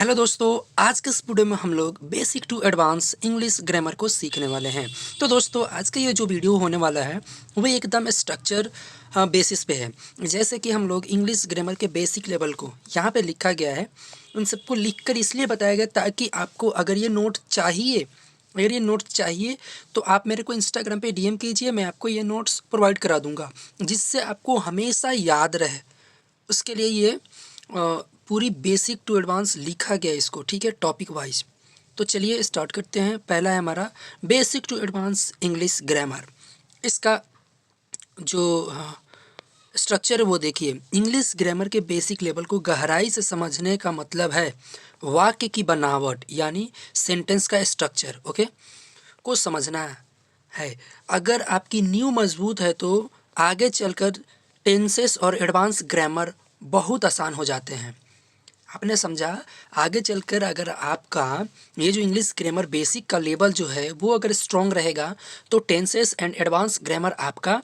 Hello दोस्तों, आज के इस वीडियो में हम लोग basic to advance English grammar को सीखने वाले हैं। तो दोस्तों, आज का ये जो वीडियो होने वाला है वो एकदम स्ट्रक्चर बेसिस पे है। जैसे कि हम लोग इंग्लिश ग्रामर के बेसिक लेवल को यहाँ पे लिखा गया है, उन सबको लिखकर इसलिए बताया गया ताकि आपको अगर ये नोट चाहिए तो आप मेरे को इंस्टाग्राम पे डीएम कीजिए, मैं आपको ये नोट्स प्रोवाइड करा दूंगा जिससे आपको हमेशा याद रहे। उसके लिए ये पूरी बेसिक टू एडवांस लिखा गया है इसको, ठीक है, टॉपिक वाइज। तो चलिए स्टार्ट करते हैं। पहला है हमारा basic to advance English grammar. इसका जो स्ट्रक्चर है वो देखिए। इंग्लिश ग्रामर के बेसिक लेवल को गहराई से समझने का मतलब है वाक्य की बनावट यानी सेंटेंस का स्ट्रक्चर, ओके, को समझना है। अगर आपकी नींव मजबूत है तो आगे चलकर टेंसेस और एडवांस ग्रामर बहुत आसान हो जाते हैं। आपने समझा? आगे चलकर अगर आपका ये जो इंग्लिश ग्रामर बेसिक का लेवल जो है वो अगर स्ट्रॉन्ग रहेगा तो टेंसेस एंड एडवांस ग्रामर आपका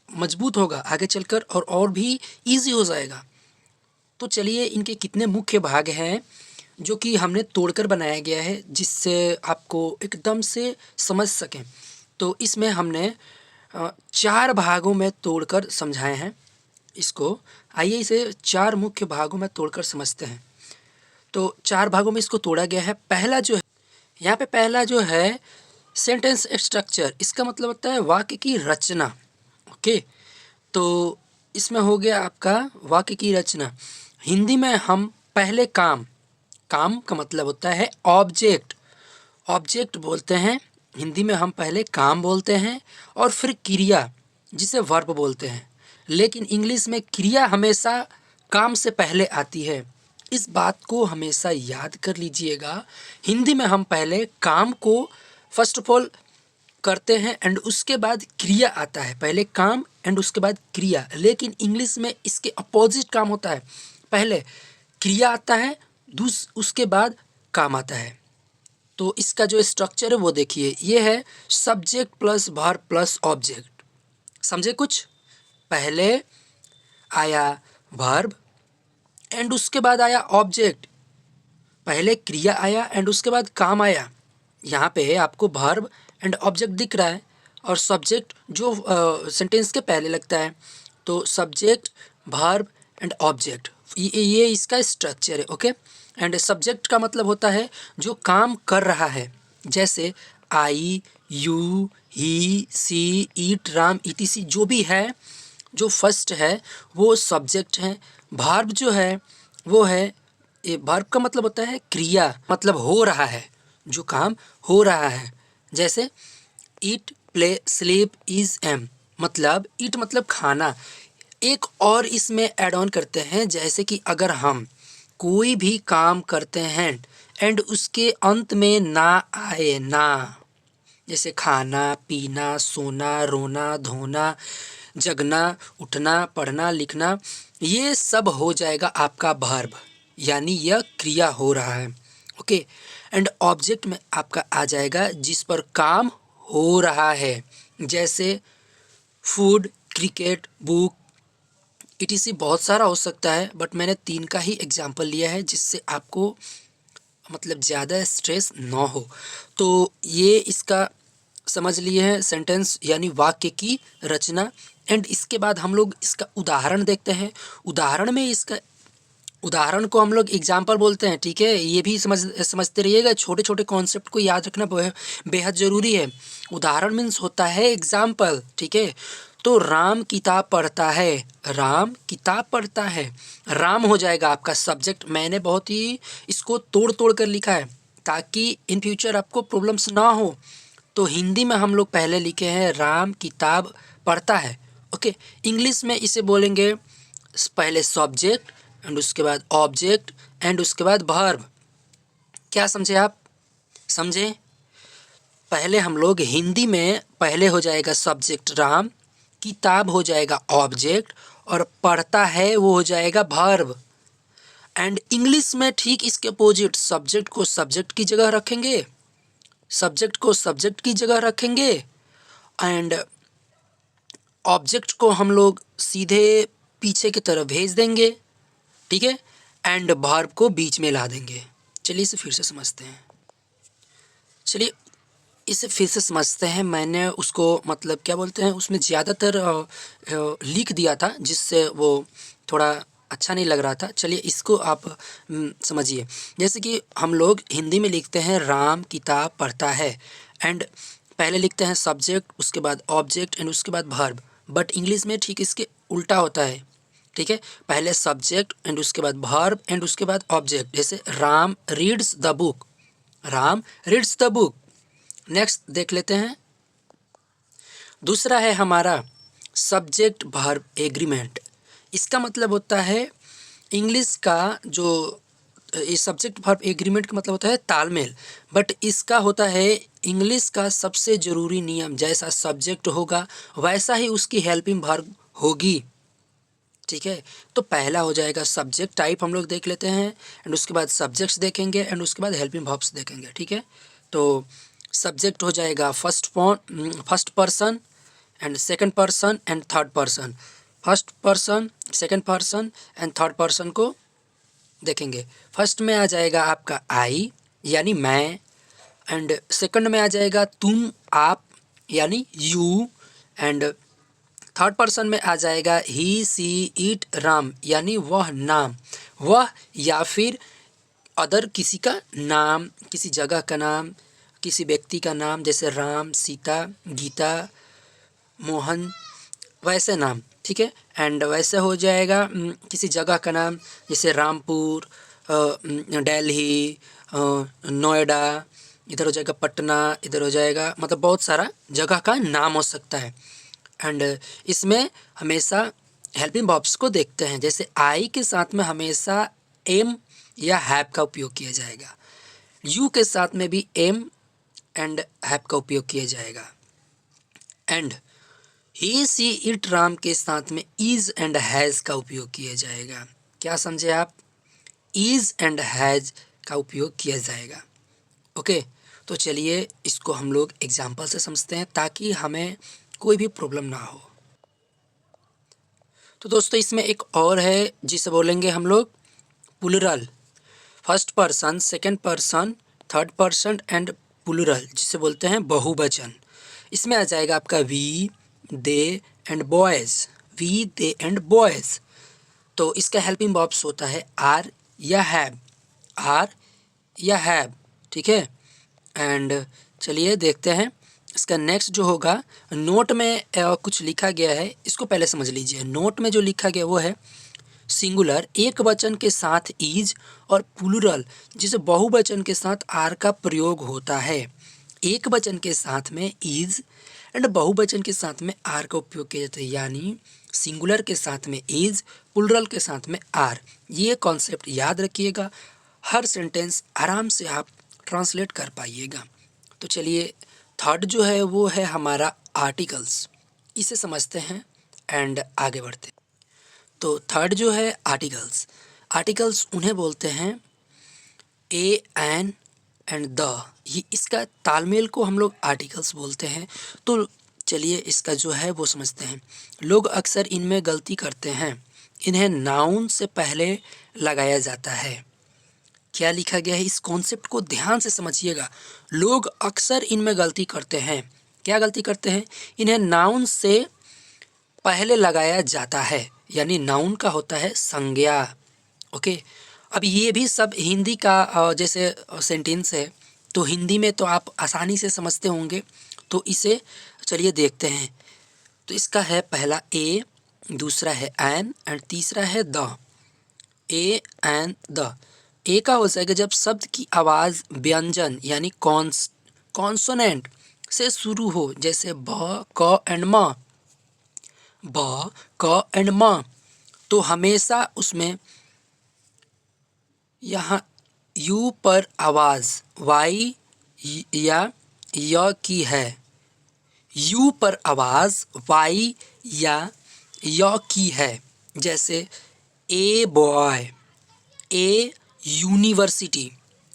मजबूत होगा आगे चलकर और भी इजी हो जाएगा। तो चलिए, इनके कितने मुख्य भाग हैं जो कि हमने तोड़कर बनाया गया है जिससे आपको एकदम से समझ सकें। तो इसमें हमने 4 भागों में तोड़कर समझाए हैं इसको। आइए इसे 4 मुख्य भागों में तोड़कर समझते हैं। तो 4 भागों में इसको तोड़ा गया है। पहला जो है, यहाँ पे पहला जो है सेंटेंस स्ट्रक्चर, इसका मतलब होता है वाक्य की रचना, ओके। तो इसमें हो गया आपका वाक्य की रचना। हिंदी में हम पहले काम का मतलब होता है ऑब्जेक्ट बोलते हैं। हिंदी में हम पहले काम बोलते हैं और फिर क्रिया जिसे वर्ब बोलते हैं। लेकिन इंग्लिश में क्रिया हमेशा काम से पहले आती है। इस बात को हमेशा याद कर लीजिएगा। हिंदी में हम पहले काम को फर्स्ट ऑफ ऑल करते हैं एंड उसके बाद क्रिया आता है। पहले काम एंड उसके बाद क्रिया। लेकिन इंग्लिश में इसके अपोजिट काम होता है, पहले क्रिया आता है उसके बाद काम आता है। तो इसका जो स्ट्रक्चर है वो देखिए, ये है subject plus verb plus object. समझे कुछ? पहले आया वर्ब एंड उसके बाद आया ऑब्जेक्ट। पहले क्रिया आया एंड उसके बाद काम आया। यहाँ पे आपको वर्ब एंड ऑब्जेक्ट दिख रहा है और सब्जेक्ट जो सेंटेंस के पहले लगता है। तो सब्जेक्ट, वर्ब एंड ऑब्जेक्ट, ये इसका स्ट्रक्चर है, ओके। एंड सब्जेक्ट का मतलब होता है जो काम कर रहा है, जैसे I, you, he, she, it, Ram, etc जो भी है, जो फर्स्ट है वो सब्जेक्ट है। वर्ब जो है वो है, ये वर्ब का मतलब होता है क्रिया, मतलब हो रहा है, जो काम हो रहा है। जैसे ईट, प्ले, स्लीप, इज, एम, मतलब ईट मतलब खाना। एक और इसमें ऐड ऑन करते हैं, जैसे कि अगर हम कोई भी काम करते हैं एंड उसके अंत में ना आए ना, जैसे खाना, पीना, सोना, रोना, धोना, जगना, उठना, पढ़ना, लिखना, ये सब हो जाएगा आपका वर्ब, यानी यह क्रिया हो रहा है, ओके। एंड ऑब्जेक्ट में आपका आ जाएगा जिस पर काम हो रहा है, जैसे फूड, क्रिकेट, बुक, इटीसी बहुत सारा हो सकता है, बट मैंने 3 का ही एग्जाम्पल लिया है जिससे आपको मतलब ज़्यादा स्ट्रेस ना हो। तो ये इसका समझ लिए हैं सेंटेंस यानी वाक्य की रचना। एंड इसके बाद हम लोग इसका उदाहरण देखते हैं। उदाहरण में इसका उदाहरण को हम लोग एग्जाम्पल बोलते हैं, ठीक है। ये भी समझते रहिएगा, छोटे छोटे कॉन्सेप्ट को याद रखना बेहद ज़रूरी है। उदाहरण मीन्स होता है एग्जाम्पल, ठीक है। तो राम किताब पढ़ता है, राम किताब पढ़ता है, राम हो जाएगा आपका सब्जेक्ट। मैंने बहुत ही इसको तोड़ तोड़ कर लिखा है ताकि इन फ्यूचर आपको प्रॉब्लम्स ना हो। तो हिंदी में हम लोग पहले लिखे हैं राम किताब पढ़ता है, ओके। इंग्लिश में इसे बोलेंगे पहले सब्जेक्ट एंड उसके बाद ऑब्जेक्ट एंड उसके बाद वर्ब। क्या समझे आप? समझे? पहले हम लोग हिंदी में पहले हो जाएगा सब्जेक्ट राम, किताब हो जाएगा ऑब्जेक्ट और पढ़ता है वो हो जाएगा वर्ब। एंड इंग्लिश में ठीक इसके अपोजिट, सब्जेक्ट को सब्जेक्ट की जगह रखेंगे, सब्जेक्ट को सब्जेक्ट की जगह रखेंगे एंड ऑब्जेक्ट को हम लोग सीधे पीछे की तरफ भेज देंगे, ठीक है। एंड वर्ब को बीच में ला देंगे। चलिए इसे फिर से समझते हैं। चलिए इसे फिर से समझते हैं। मैंने उसको मतलब क्या बोलते हैं, उसमें ज़्यादातर लिख दिया था जिससे वो थोड़ा अच्छा नहीं लग रहा था। चलिए इसको आप समझिए। जैसे कि हम लोग हिंदी में लिखते हैं राम किताब पढ़ता है, एंड पहले लिखते हैं सब्जेक्ट, उसके बाद ऑब्जेक्ट एंड उसके बाद वर्ब। बट इंग्लिश में ठीक इसके उल्टा होता है। ठीक है, पहले सब्जेक्ट एंड उसके बाद वर्ब एंड उसके बाद ऑब्जेक्ट। जैसे Ram reads the book, Ram reads the book. Next देख लेते हैं। दूसरा है हमारा सब्जेक्ट वर्ब एग्रीमेंट। इसका मतलब होता है इंग्लिश का जो ये सब्जेक्ट वर्ब एग्रीमेंट का मतलब होता है तालमेल, बट इसका होता है इंग्लिश का सबसे ज़रूरी नियम। जैसा सब्जेक्ट होगा वैसा ही उसकी हेल्पिंग वर्ब होगी। ठीक है, तो पहला हो जाएगा सब्जेक्ट टाइप, हम लोग देख लेते हैं, एंड उसके बाद सब्जेक्ट्स देखेंगे एंड उसके बाद हेल्पिंग वर्ब्स देखेंगे। ठीक है, तो सब्जेक्ट हो जाएगा first person and second person and third person. First person, second person and third person को देखेंगे। फर्स्ट में आ जाएगा आपका आई यानी मैं, एंड सेकंड में आ जाएगा तुम आप यानी यू, एंड थर्ड पर्सन में आ जाएगा ही सी इट राम यानी वह नाम, वह या फिर अदर किसी का नाम, किसी जगह का नाम, किसी व्यक्ति का नाम, जैसे राम, सीता, गीता, मोहन, वैसे नाम। ठीक है, एंड वैसे हो जाएगा किसी जगह का नाम, जैसे रामपुर, दिल्ली, नोएडा, इधर हो जाएगा पटना, इधर हो जाएगा, मतलब बहुत सारा जगह का नाम हो सकता है। एंड इसमें हमेशा हेल्पिंग वर्ब्स को देखते हैं। जैसे आई के साथ में हमेशा एम या हैव का उपयोग किया जाएगा। यू के साथ में भी एम एंड हैव का उपयोग किया जाएगा। And he she it Ram के साथ में इज एंड हैज़ का उपयोग किया जाएगा। क्या समझे आप? इज एंड हैज़ का उपयोग किया जाएगा। ओके, तो चलिए इसको हम लोग एग्जाम्पल से समझते हैं ताकि हमें कोई भी प्रॉब्लम ना हो। तो दोस्तों इसमें एक और है जिसे बोलेंगे हम लोग plural. First person, second person, third person and plural जिसे बोलते हैं बहुवचन। इसमें आ जाएगा आपका we, they and boys, we, they and boys. तो इसका हेल्पिंग वर्ब्स होता है आर या हैव, आर या हैव। ठीक है, एंड चलिए देखते हैं इसका नेक्स्ट जो होगा। नोट में कुछ लिखा गया है, इसको पहले समझ लीजिए। नोट में जो लिखा गया वो है सिंगुलर एक वचन के साथ इज और प्लूरल जिसे बहुवचन के साथ आर का प्रयोग होता है। एक वचन के साथ में इज एंड बहुवचन के साथ में आर का उपयोग किया जाता है, यानी सिंगुलर के साथ में इज, प्लूरल के साथ में आर। ये कॉन्सेप्ट याद रखिएगा, हर सेंटेंस आराम से आप ट्रांसलेट कर पाइएगा। तो चलिए थर्ड जो है वो है हमारा आर्टिकल्स, इसे समझते हैं एंड आगे बढ़ते हैं। तो थर्ड जो है आर्टिकल्स, आर्टिकल्स उन्हें बोलते हैं ए, एन एंड द। ये इसका तालमेल को हम लोग आर्टिकल्स बोलते हैं। तो चलिए इसका जो है वो समझते हैं। लोग अक्सर इनमें गलती करते हैं, इन्हें नाउन से पहले लगाया जाता है। क्या लिखा गया है, इस कॉन्सेप्ट को ध्यान से समझिएगा। लोग अक्सर इनमें गलती करते हैं। क्या गलती करते हैं? इन्हें नाउन से पहले लगाया जाता है, यानी नाउन का होता है संज्ञा। ओके, अब ये भी सब हिंदी का जैसे सेंटेंस है, तो हिंदी में तो आप आसानी से समझते होंगे। तो इसे चलिए देखते हैं। तो इसका है पहला ए, दूसरा है एन एंड तीसरा है the. A an the. A का हो जाएगा जब शब्द की आवाज़ व्यंजन यानी कॉन्सोनेंट से शुरू हो, जैसे ब, क एंड म, ब, क एंड म। तो हमेशा उसमें यहाँ यू पर आवाज़ वाई या य की है, यू पर आवाज़ वाई या य की है। जैसे a boy, a university,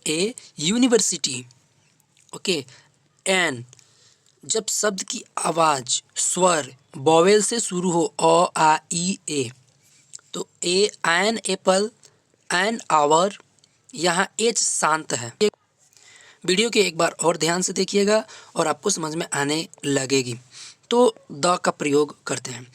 a university. Okay, an जब शब्द की आवाज़ स्वर वॉवेल से शुरू हो, अ आ ई ए, तो A an apple, an hour, यहाँ एच शांत है। वीडियो के एक बार और ध्यान से देखिएगा और आपको समझ में आने लगेगी। तो द का प्रयोग करते हैं।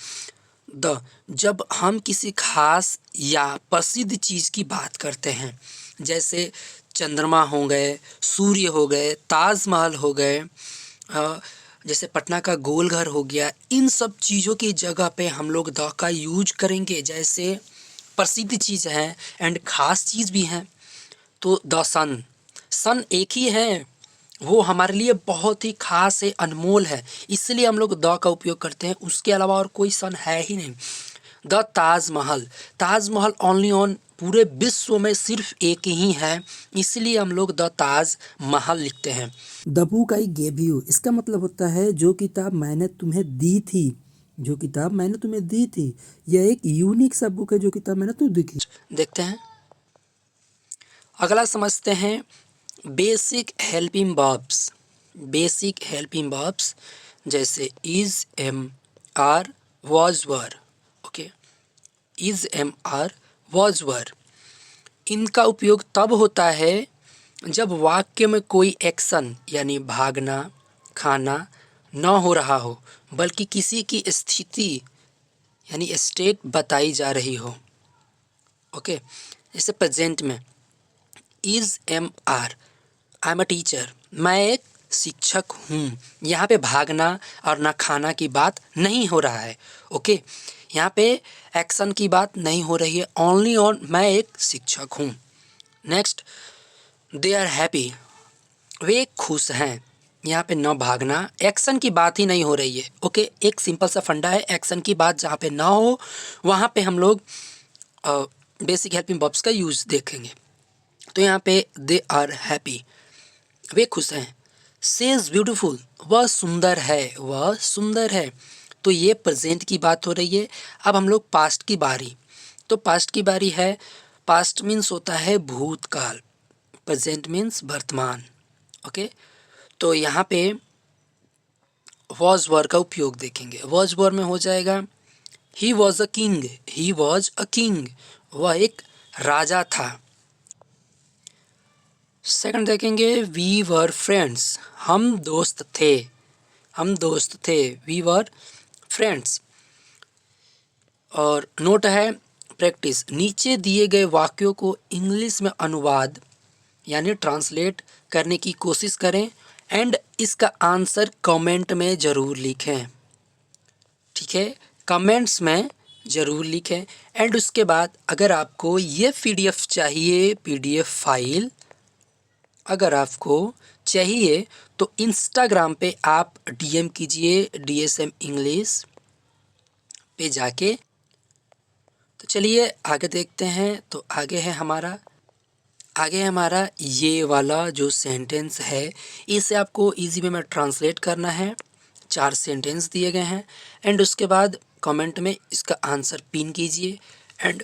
द, जब हम किसी खास या प्रसिद्ध चीज़ की बात करते हैं, जैसे चंद्रमा हो गए, सूर्य हो गए, ताजमहल हो गए, जैसे पटना का गोल घर हो गया, इन सब चीज़ों की जगह पे हम लोग द का यूज करेंगे। जैसे प्रसिद्ध चीज़ है एंड ख़ास चीज़ भी है, तो द सन, सन एक ही है, वो हमारे लिए बहुत ही खास है, अनमोल है, इसलिए हम लोग द का उपयोग करते हैं। उसके अलावा और कोई सन है ही नहीं। The Taj Mahal, Taj Mahal only on, पूरे विश्व में सिर्फ एक ही है, इसलिए हम लोग द ताज महल लिखते हैं। The book I gave you, इसका मतलब होता है जो किताब मैंने तुम्हें दी थी, जो किताब मैंने तुम्हें दी थी। यह एक यूनिक सा बुक है, जो किताब मैंने तुम्हें दी थी। देखते हैं, अगला समझते हैं basic helping verbs. Basic helping verbs जैसे is, am, are, was, were. Okay, is, am, are, was, were, इनका उपयोग तब होता है जब वाक्य में कोई एक्शन यानी भागना, खाना न हो रहा हो, बल्कि किसी की स्थिति यानी स्टेट बताई जा रही हो। ओके, जैसे प्रेजेंट में is, am, are, I am a teacher, मैं एक शिक्षक हूँ। यहाँ पे भागना और ना खाना की बात नहीं हो रहा है। ओके, यहाँ पे एक्शन की बात नहीं हो रही है, ओनली ऑन मैं एक शिक्षक हूँ। नेक्स्ट, दे आर हैप्पी, वे खुश हैं। यहाँ पे न भागना, एक्शन की बात ही नहीं हो रही है। ओके, एक सिंपल सा फंडा है, एक्शन की बात जहाँ पे ना हो वहाँ पे हम लोग बेसिक हेल्पिंग वर्ब्स का यूज़ देखेंगे। तो यहाँ पे दे आर हैप्पी, वे खुश हैं। शी इज़ ब्यूटीफुल, वह सुंदर है, वह सुंदर है। तो ये प्रेजेंट की बात हो रही है। अब हम लोग पास्ट की बारी, तो पास्ट की बारी है। पास्ट मीन्स होता है भूतकाल, प्रेजेंट मीन्स वर्तमान। ओके, तो यहाँ पे वॉज वर का उपयोग देखेंगे। वॉज वर में हो जाएगा he was a king, he was a king, वह एक राजा था। सेकंड देखेंगे वी वर फ्रेंड्स, हम दोस्त थे, हम दोस्त थे, वी वर फ्रेंड्स। और नोट है प्रैक्टिस, नीचे दिए गए वाक्यों को इंग्लिश में अनुवाद यानी ट्रांसलेट करने की कोशिश करें एंड इसका आंसर कमेंट में ज़रूर लिखें। ठीक है, कमेंट्स में ज़रूर लिखें। एंड उसके बाद अगर आपको ये पीडीएफ चाहिए, पीडीएफ फाइल अगर आपको चाहिए तो इंस्टाग्राम पे आप डीएम कीजिए DSM इंग्लिश पे जाके। तो चलिए आगे देखते हैं। तो आगे हमारा ये वाला जो सेंटेंस है, इसे आपको इजी वे में ट्रांसलेट करना है। 4 सेंटेंस दिए गए हैं एंड उसके बाद कमेंट में इसका आंसर पिन कीजिए एंड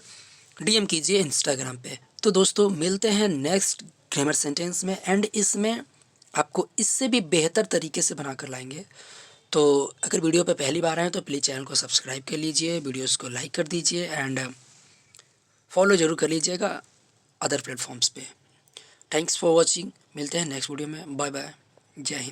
डीएम कीजिए इंस्टाग्राम पे। तो दोस्तों मिलते हैं नेक्स्ट ग्रामर सेंटेंस में एंड इसमें आपको इससे भी बेहतर तरीके से बना कर लाएंगे। तो अगर वीडियो पे पहली बार आए तो प्लीज़ चैनल को सब्सक्राइब कर लीजिए, वीडियोस को लाइक कर दीजिए एंड फॉलो ज़रूर कर लीजिएगा अदर प्लेटफॉर्म्स पे। थैंक्स फॉर वॉचिंग, मिलते हैं नेक्स्ट वीडियो में। बाय बाय, जय हिंद।